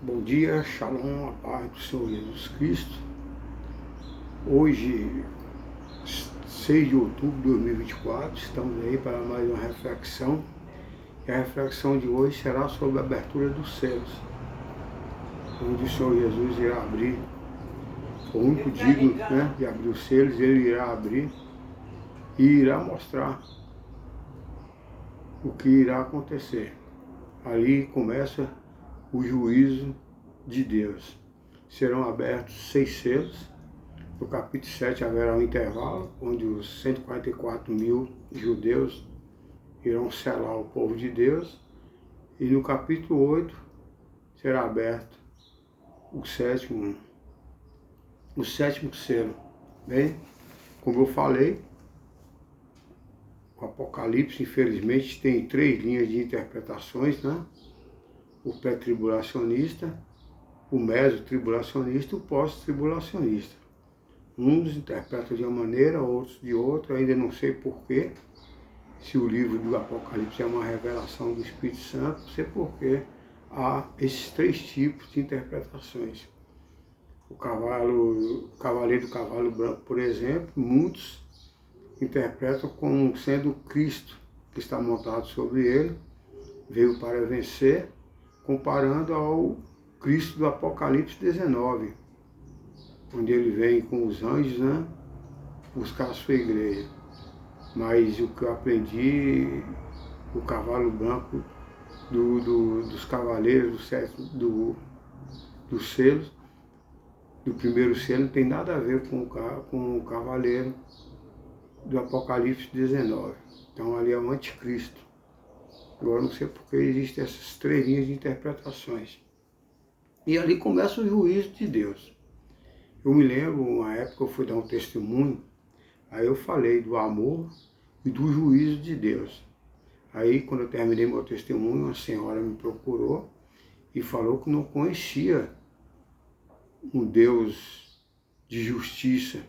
Bom dia, Shalom, a paz do Senhor Jesus Cristo. Hoje, 6 de outubro de 2024, estamos aí para mais uma reflexão. E a reflexão de hoje será sobre a abertura dos céus, onde o Senhor Jesus irá abrir, o único digno, de abrir os selos, ele irá abrir e irá mostrar o que irá acontecer. Ali começa o juízo de Deus. Serão abertos 6 selos. No capítulo 7 haverá um intervalo, onde os 144 mil judeus irão selar o povo de Deus. E no capítulo 8 será aberto o sétimo selo. Bem, como eu falei, o Apocalipse, infelizmente, tem 3 linhas de interpretações, O pré-tribulacionista, o meso-tribulacionista e o pós-tribulacionista. Uns interpretam de uma maneira, outros de outra, ainda não sei porquê. Se o livro do Apocalipse é uma revelação do Espírito Santo, não sei porquê há esses 3 tipos de interpretações. O cavaleiro do cavalo branco, por exemplo, muitos interpretam como sendo Cristo que está montado sobre ele, veio para vencer, comparando ao Cristo do Apocalipse 19, onde ele vem com os anjos, buscar a sua igreja. Mas o que eu aprendi, o cavalo branco dos cavaleiros dos selos, do primeiro selo, não tem nada a ver com o cavaleiro do Apocalipse 19. Então ali é o anticristo. Agora não sei porque existem essas 3 linhas de interpretações. E ali começa o juízo de Deus. Eu me lembro, uma época eu fui dar um testemunho, aí eu falei do amor e do juízo de Deus. Aí quando eu terminei meu testemunho, uma senhora me procurou e falou que não conhecia um Deus de justiça.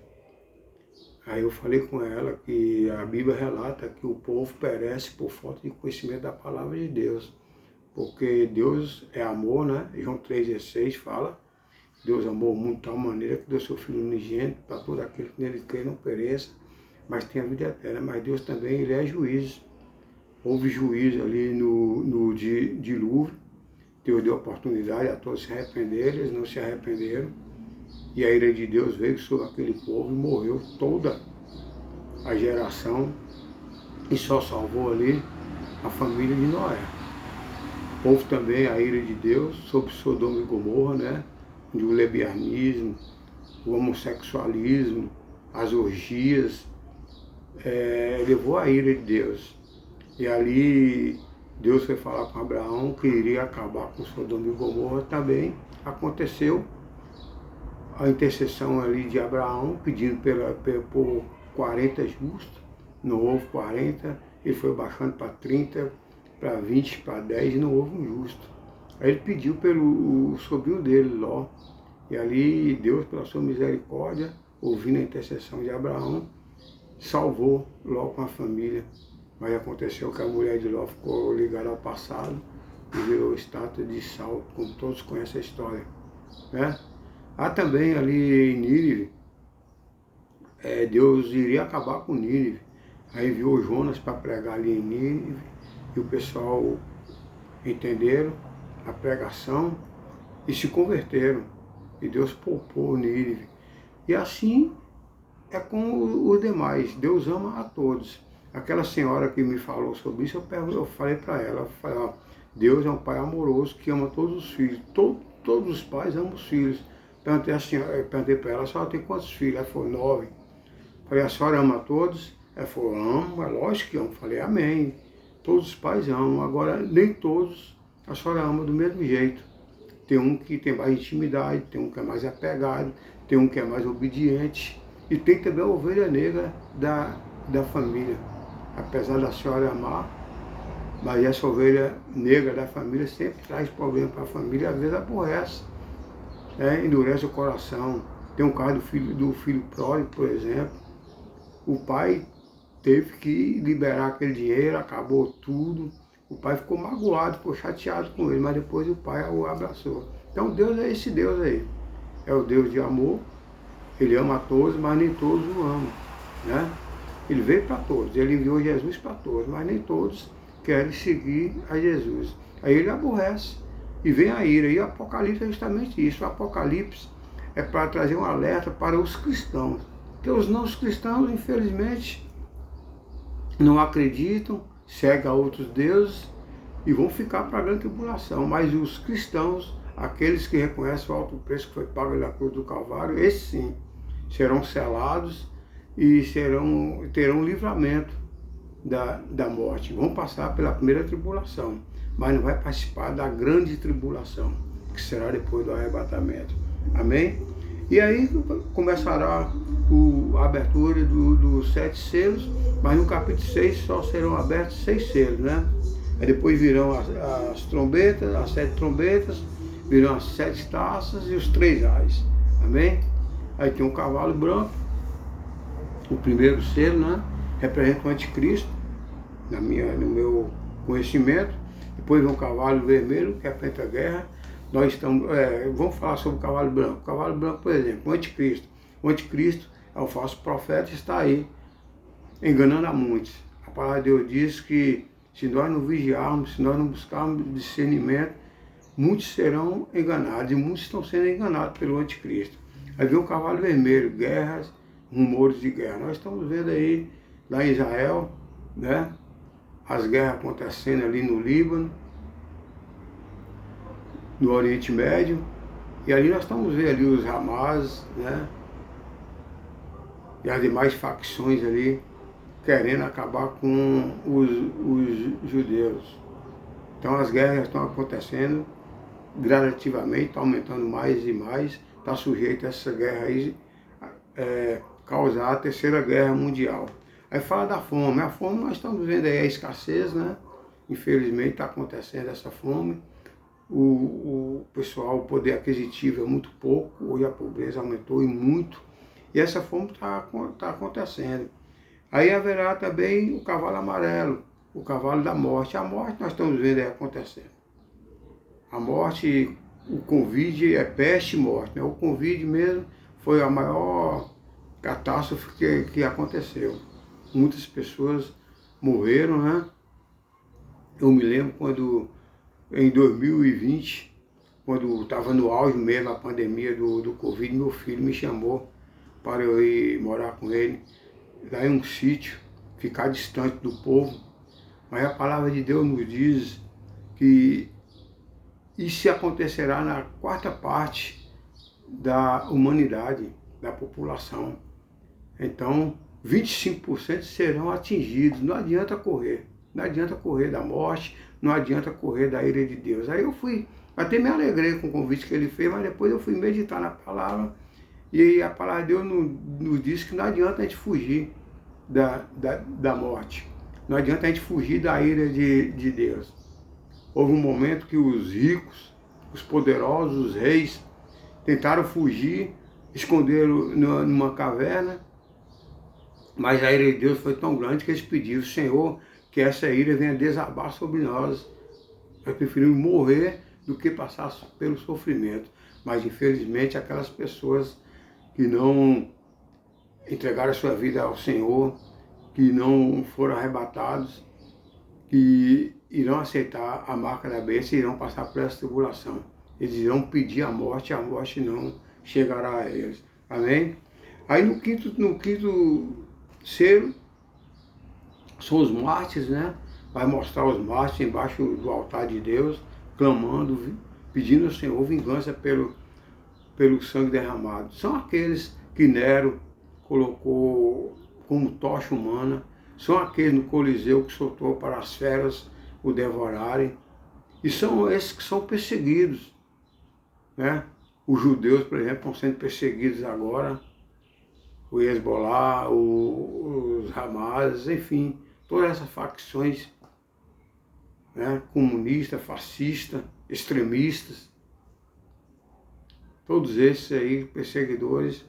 Aí eu falei com ela que a Bíblia relata que o povo perece por falta de conhecimento da palavra de Deus. Porque Deus é amor, João 3,16 fala, Deus amou o mundo de tal maneira que deu seu Filho unigênito para todo aquele que nele crê não pereça, mas tenha vida eterna. Mas Deus também, ele é juiz. Houve juízo ali no dilúvio. Deus deu oportunidade a todos se arrependerem, eles não se arrependeram. E a ira de Deus veio sobre aquele povo e morreu toda a geração e só salvou ali a família de Noé. Houve também a ira de Deus sobre Sodoma e Gomorra, onde o lesbianismo, o homossexualismo, as orgias, levou a ira de Deus. E ali Deus foi falar com Abraão que iria acabar com Sodoma e Gomorra. Também aconteceu a intercessão ali de Abraão, pedindo por 40 justos, não houve 40, ele foi baixando para 30, para 20, para 10, e não houve um justo. Aí ele pediu pelo sobrinho dele, Ló, e ali Deus, pela sua misericórdia, ouvindo a intercessão de Abraão, salvou Ló com a família. Mas aconteceu que a mulher de Ló ficou ligada ao passado e virou estátua de sal, como todos conhecem a história, Há também ali em Nínive, Deus iria acabar com Nínive. Aí enviou Jonas para pregar ali em Nínive, e o pessoal entenderam a pregação e se converteram. E Deus poupou Nínive. E assim é com os demais. Deus ama a todos. Aquela senhora que me falou sobre isso, eu falei para ela, Deus é um pai amoroso que ama todos os filhos. Todos os pais amam os filhos. Perguntei para ela, a senhora tem quantos filhos? Ela falou, 9. Falei, a senhora ama a todos? Ela falou, amo, é lógico que amo. Falei, amém. Todos os pais amam, agora nem todos a senhora ama do mesmo jeito. Tem um que tem mais intimidade, tem um que é mais apegado, tem um que é mais obediente, e tem também a ovelha negra da família. Apesar da senhora amar, mas essa ovelha negra da família sempre traz problema para a família, às vezes aborrece. Endurece o coração. Tem um caso do filho pródigo, por exemplo. O pai teve que liberar aquele dinheiro, acabou tudo, O pai ficou magoado, ficou chateado com ele, mas depois o pai o abraçou. Então Deus é esse Deus aí. É o Deus de amor, ele ama a todos, mas nem todos o amam, né? Ele veio para todos, ele enviou Jesus para todos, mas nem todos querem seguir a Jesus. Aí ele aborrece e vem a ira. E o Apocalipse é justamente isso. O Apocalipse é para trazer um alerta para os cristãos. Porque os não cristãos, infelizmente, não acreditam, seguem a outros deuses e vão ficar para a grande tribulação. Mas os cristãos, aqueles que reconhecem o alto preço que foi pago na cruz do Calvário, esses sim, serão selados e terão livramento da morte. Vão passar pela primeira tribulação, mas não vai participar da grande tribulação, que será depois do arrebatamento. Amém? E aí começará a abertura dos 7 selos, mas no capítulo 6 só serão abertos 6 selos, né? Aí depois virão as trombetas, as 7 trombetas, virão as 7 taças e os 3 ais. Amém? Aí tem um cavalo branco, o primeiro selo, né? Representa o anticristo, no meu conhecimento. Depois vem um cavalo vermelho, que representa a guerra. Nós estamos, vamos falar sobre o cavalo branco. O cavalo branco, por exemplo, o anticristo. O anticristo é o falso profeta, está aí, enganando a muitos. A palavra de Deus diz que se nós não vigiarmos, se nós não buscarmos discernimento, muitos serão enganados, e muitos estão sendo enganados pelo anticristo. Aí vem o cavalo vermelho, guerras, rumores de guerra. Nós estamos vendo aí, lá em Israel, né, as guerras acontecendo ali no Líbano, no Oriente Médio, e ali nós estamos vendo ali os Hamas, né, e as demais facções ali, querendo acabar com os judeus. Então as guerras estão acontecendo gradativamente, está aumentando mais e mais, está sujeito a essa guerra aí, causar a terceira guerra mundial. Aí fala da fome. A fome nós estamos vendo aí a escassez, né? Infelizmente está acontecendo essa fome. O pessoal, o poder aquisitivo é muito pouco, hoje a pobreza aumentou e muito, e essa fome está acontecendo. Aí haverá também o cavalo amarelo, o cavalo da morte. A morte nós estamos vendo aí acontecendo. A morte, o Covid é peste e morte, né? O Covid mesmo foi a maior catástrofe que aconteceu. Muitas pessoas morreram, né? Eu me lembro quando, em 2020, quando estava no auge mesmo a pandemia do Covid, meu filho me chamou para eu ir morar com ele, lá em um sítio, ficar distante do povo. Mas a palavra de Deus nos diz que isso acontecerá na quarta parte da humanidade, da população. Então, 25% serão atingidos. Não adianta correr. Não adianta correr da morte, não adianta correr da ira de Deus. Aí eu fui, até me alegrei com o convite que ele fez, mas depois eu fui meditar na palavra, e a palavra de Deus nos diz que não adianta a gente fugir da morte. Não adianta a gente fugir da ira de Deus. Houve um momento que os ricos, os poderosos, os reis, tentaram fugir, esconderam numa caverna, mas a ira de Deus foi tão grande que eles pediram: Senhor, que essa ira venha desabar sobre nós. Nós preferimos morrer do que passar pelo sofrimento. Mas infelizmente aquelas pessoas que não entregaram a sua vida ao Senhor, que não foram arrebatados, que irão aceitar a marca da besta e irão passar por essa tribulação. Eles irão pedir a morte não chegará a eles. Amém? Aí no quinto selo, são os mártires, né? Vai mostrar os mártires embaixo do altar de Deus, clamando, pedindo ao Senhor vingança pelo sangue derramado. São aqueles que Nero colocou como tocha humana, são aqueles no Coliseu que soltou para as feras o devorarem, e são esses que são perseguidos, né? Os judeus, por exemplo, estão sendo perseguidos agora, o Hezbollah, os Hamas, enfim, todas essas facções, né, comunistas, fascistas, extremistas, todos esses aí, perseguidores,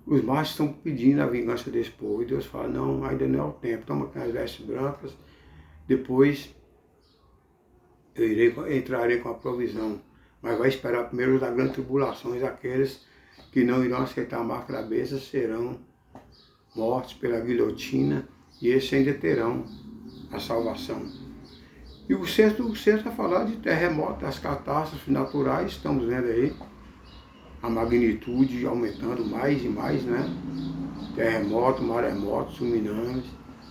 os machos estão pedindo a vingança desse povo. E Deus fala: não, ainda não é o tempo, toma aqui as vestes brancas, depois entrarei com a provisão. Mas vai esperar primeiro da grande tribulação, e aqueles que não irão aceitar a marca da besta serão mortos pela guilhotina, e esses ainda terão a salvação. E o sexto vai falar de terremoto, das catástrofes naturais, estamos vendo aí a magnitude aumentando mais e mais, né? Terremoto, maremoto, tsunamis,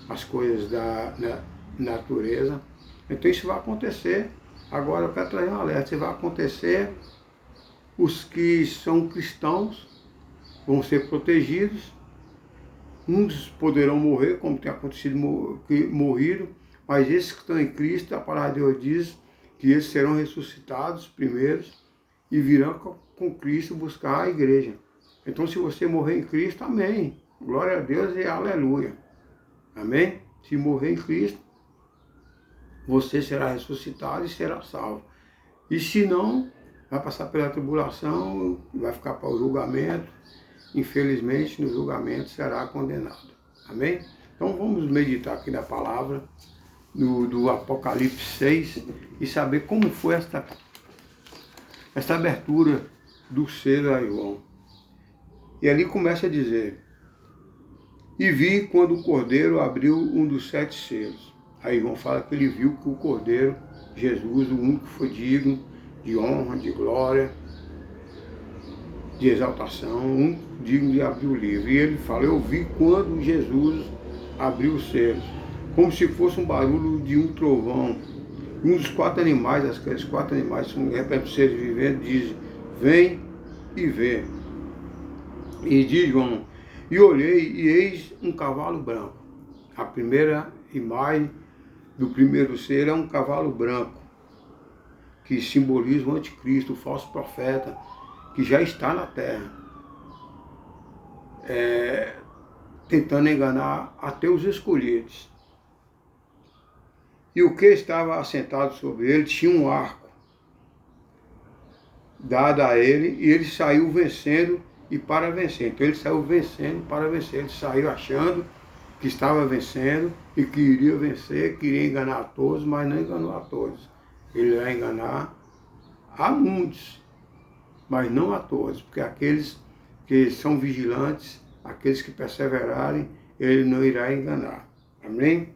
as coisas da natureza. Então isso vai acontecer. Agora eu quero trazer um alerta, isso vai acontecer, os que são cristãos vão ser protegidos, uns poderão morrer, como tem acontecido, que morreram, mas esses que estão em Cristo, a palavra de Deus diz que eles serão ressuscitados primeiros e virão com Cristo buscar a igreja. Então se você morrer em Cristo, amém. Glória a Deus e aleluia. Amém? Se morrer em Cristo, você será ressuscitado e será salvo. E se não, vai passar pela tribulação, vai ficar para o julgamento. Infelizmente, no julgamento será condenado. Amém? Então vamos meditar aqui na palavra do Apocalipse 6 e saber como foi esta abertura do selo a João. E ali começa a dizer: e vi quando o Cordeiro abriu um dos 7 selos. Aí João fala que ele viu que o Cordeiro, Jesus, o único que foi digno de honra, de glória, de exaltação, o único digno de abrir o livro. E ele fala: eu vi quando Jesus abriu os selos, como se fosse um barulho de um trovão. Um dos 4 animais, aqueles 4 animais, são repente seres viventes, diz: vem e vê. E diz João: e olhei, e eis um cavalo branco. A primeira imagem do primeiro ser é um cavalo branco, que simboliza o anticristo, o falso profeta, que já está na terra, tentando enganar até os escolhidos. E o que estava assentado sobre ele tinha um arco dado a ele, e ele saiu vencendo e para vencer. Então ele saiu vencendo para vencer. Ele saiu achando que estava vencendo e que iria vencer, queria enganar a todos, mas não enganou a todos. Ele vai enganar a muitos, mas não a todos, porque aqueles que são vigilantes, aqueles que perseverarem, ele não irá enganar. Amém?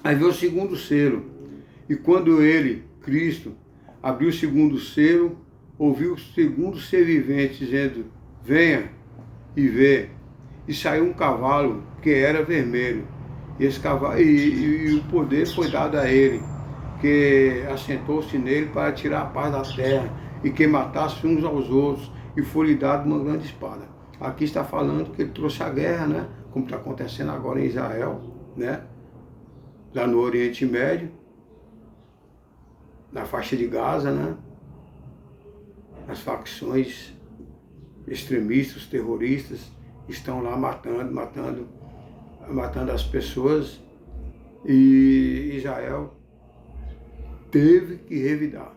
Aí veio o segundo selo, e quando ele, Cristo, abriu o segundo selo, ouviu o segundo ser vivente dizendo: venha e vê. E saiu um cavalo que era vermelho, e esse cavalo, e o poder foi dado a ele, que assentou-se nele para tirar a paz da terra, e que matasse uns aos outros, e foi-lhe dado uma grande espada. Aqui está falando que ele trouxe a guerra, né? Como está acontecendo agora em Israel, né? Lá no Oriente Médio, na faixa de Gaza, né? As facções extremistas, terroristas, estão lá matando as pessoas, e Israel teve que revidar.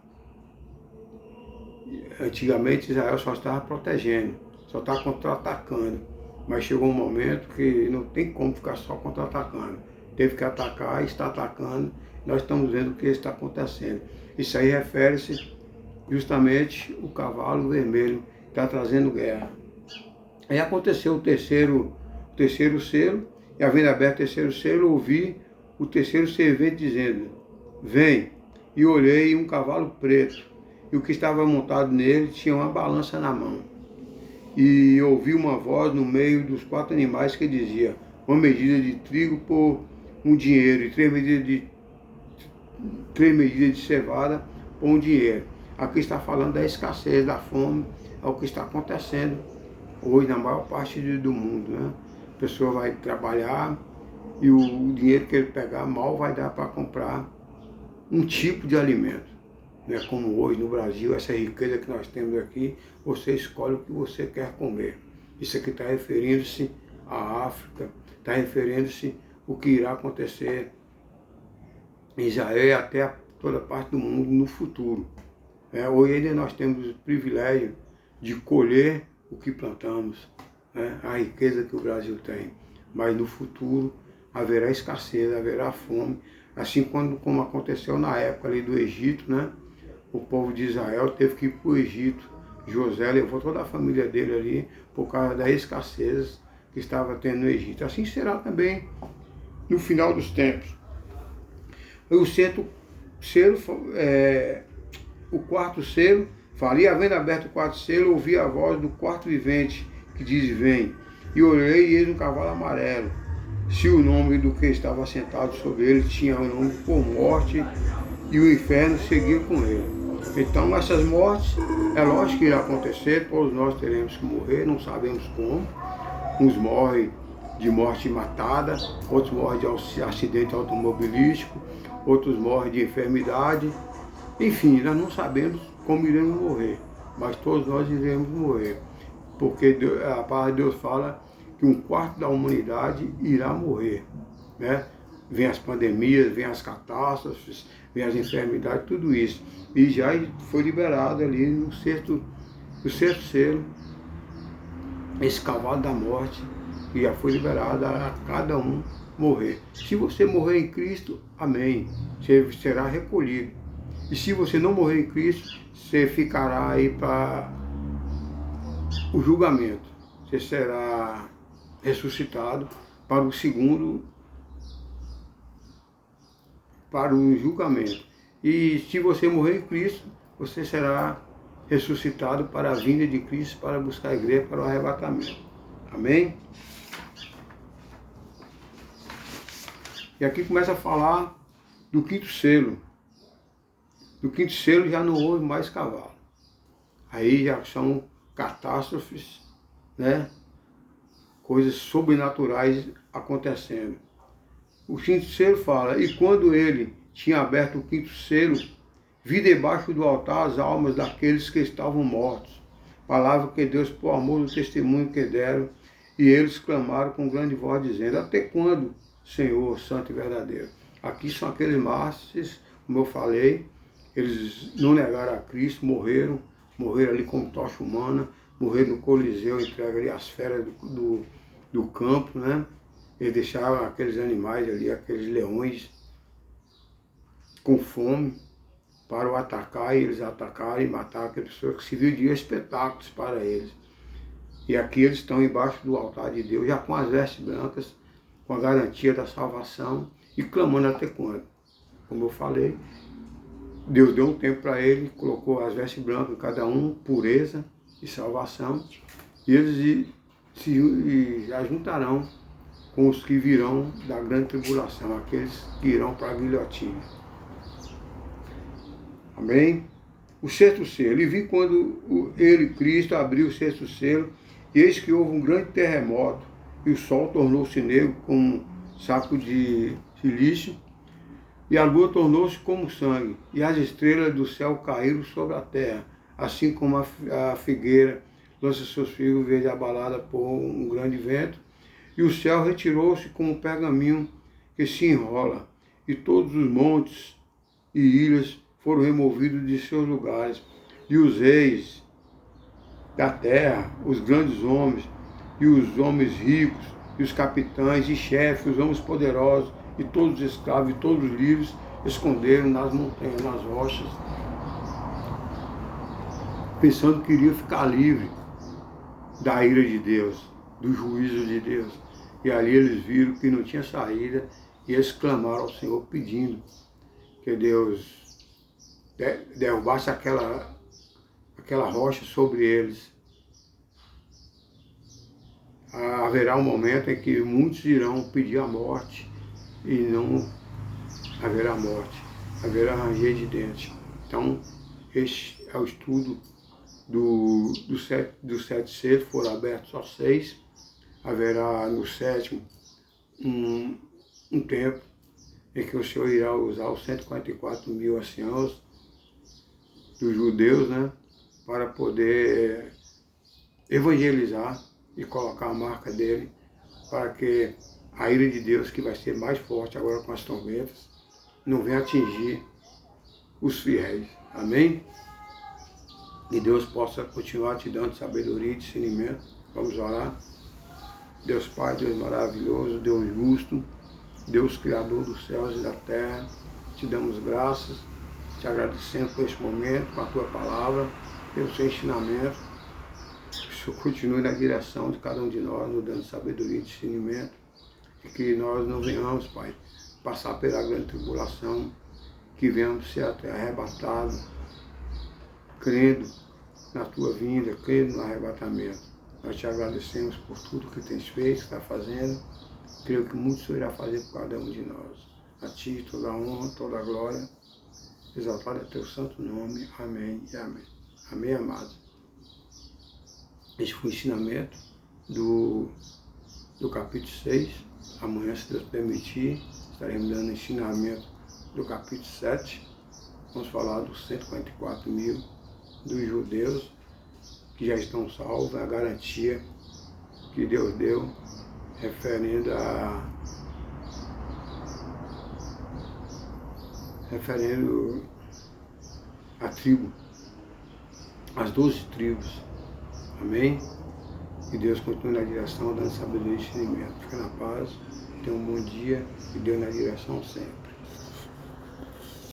Antigamente Israel só estava protegendo, só estava contra-atacando, mas chegou um momento que não tem como ficar só contra-atacando. Teve que atacar e está atacando. Nós estamos vendo o que está acontecendo. Isso aí refere-se justamente o cavalo vermelho que está trazendo guerra. Aí aconteceu o terceiro selo, e havendo aberto o terceiro selo, ouvi o terceiro servente dizendo: vem. E olhei um cavalo preto, e o que estava montado nele tinha uma balança na mão. E ouvi uma voz no meio dos 4 animais que dizia: uma medida de trigo por um dinheiro, e 3 medidas de cevada por um dinheiro. Aqui está falando da escassez, da fome, é o que está acontecendo hoje na maior parte do mundo, né? A pessoa vai trabalhar e o dinheiro que ele pegar mal vai dar para comprar um tipo de alimento. Não é como hoje no Brasil, essa riqueza que nós temos aqui, você escolhe o que você quer comer. Isso aqui está referindo-se à África, está referindo-se o que irá acontecer em Israel e até toda parte do mundo no futuro. Hoje ainda nós temos o privilégio de colher o que plantamos, né? A riqueza que o Brasil tem. Mas no futuro haverá escassez, haverá fome, Assim como aconteceu na época ali do Egito, né? O povo de Israel teve que ir para o Egito. José levou toda a família dele ali por causa da escassez que estava tendo no Egito. Assim será também no final dos tempos. O sexto selo, o quarto selo, fala, e havendo aberto o quarto selo, ouvi a voz do quarto vivente, que diz, vem. E olhei, e eis um cavalo amarelo. Se o nome do que estava sentado sobre ele tinha o nome por morte, e o inferno seguia com ele. Então, essas mortes, é lógico que irá acontecer, todos nós teremos que morrer, não sabemos como. Uns morrem de morte matada, outros morrem de acidente automobilístico, outros morrem de enfermidade. Enfim, nós não sabemos como iremos morrer, mas todos nós iremos morrer. Porque a palavra de Deus fala que um quarto da humanidade irá morrer, né? Vem as pandemias, vem as catástrofes, vem as enfermidades, tudo isso. E já foi liberado ali no sexto selo, esse cavalo da morte, que já foi liberado a cada um morrer. Se você morrer em Cristo, amém, você será recolhido. E se você não morrer em Cristo, você ficará aí para o julgamento. Você será ressuscitado para o julgamento. E se você morrer em Cristo, você será ressuscitado para a vinda de Cristo, para buscar a igreja, para o arrebatamento. Amém? E aqui começa a falar do quinto selo. No quinto selo já não houve mais cavalo. Aí já são catástrofes, né? Coisas sobrenaturais acontecendo. O quinto selo fala, e quando ele tinha aberto o quinto selo, vi debaixo do altar as almas daqueles que estavam mortos. Palavra que Deus, por amor do testemunho que deram, e eles clamaram com grande voz, dizendo, até quando, Senhor, santo e verdadeiro? Aqui são aqueles mártires, como eu falei, eles não negaram a Cristo, morreram ali como tocha humana, morreram no Coliseu, entregaram ali as feras do campo, né? Eles deixaram aqueles animais ali, aqueles leões, com fome, para o atacar, e eles atacaram e mataram aquelas pessoas que serviam de espetáculos para eles. E aqui eles estão embaixo do altar de Deus, já com as vestes brancas, com a garantia da salvação, e clamando até quando. Como eu falei, Deus deu um tempo para ele, colocou as vestes brancas em cada um, pureza e salvação, e eles se ajuntarão com os que virão da grande tribulação, aqueles que irão para a guilhotina. Amém? O sexto selo. E vi quando ele, Cristo, abriu o sexto selo, e eis que houve um grande terremoto, e o sol tornou-se negro como um saco de silício, e a lua tornou-se como sangue, e as estrelas do céu caíram sobre a terra, assim como a figueira lança seus figos verde abalada por um grande vento, e o céu retirou-se como um pergaminho que se enrola, e todos os montes e ilhas foram removidos de seus lugares, e os reis da terra, os grandes homens, e os homens ricos, e os capitães, e chefes, os homens poderosos, e todos os escravos, e todos os livres, esconderam nas montanhas, nas rochas, pensando que iriam ficar livres da ira de Deus, do juízo de Deus. E ali eles viram que não tinha saída, e eles clamaram ao Senhor pedindo que Deus derrubasse aquela rocha sobre eles. Haverá um momento em que muitos irão pedir a morte e não haverá morte, haverá ranger de dentes. Então, este é o estudo dos sete selos, foram abertos só 6. Haverá no sétimo um tempo em que o Senhor irá usar os 144 mil anciãos dos judeus, né, para poder evangelizar e colocar a marca dele, para que a ira de Deus, que vai ser mais forte agora com as trombetas, não venha atingir os fiéis. Amém? E Deus possa continuar te dando sabedoria e discernimento. Vamos orar. Deus Pai, Deus maravilhoso, Deus justo, Deus Criador dos céus e da terra, te damos graças, te agradecendo por esse momento, com a tua palavra, pelo seu ensinamento. Que o Senhor continue na direção de cada um de nós, nos dando sabedoria e discernimento, e que nós não venhamos, Pai, passar pela grande tribulação, que venhamos ser até arrebatados, crendo na tua vinda, crendo no arrebatamento. Nós te agradecemos por tudo que tens feito, que está fazendo. Creio que muito o Senhor irá fazer por cada um de nós. A ti toda a honra, toda a glória. Exaltado é teu santo nome. Amém e amém. Amém, amado. Esse foi o ensinamento do capítulo 6. Amanhã, se Deus permitir, estaremos dando ensinamento do capítulo 7. Vamos falar dos 144 mil dos judeus que já estão salvos, a garantia que Deus deu referendo a tribo, as 12 tribos. Amém? Que Deus continue na direção, dando sabedoria e discernimento. Fica na paz, tenha um bom dia e Deus na direção sempre.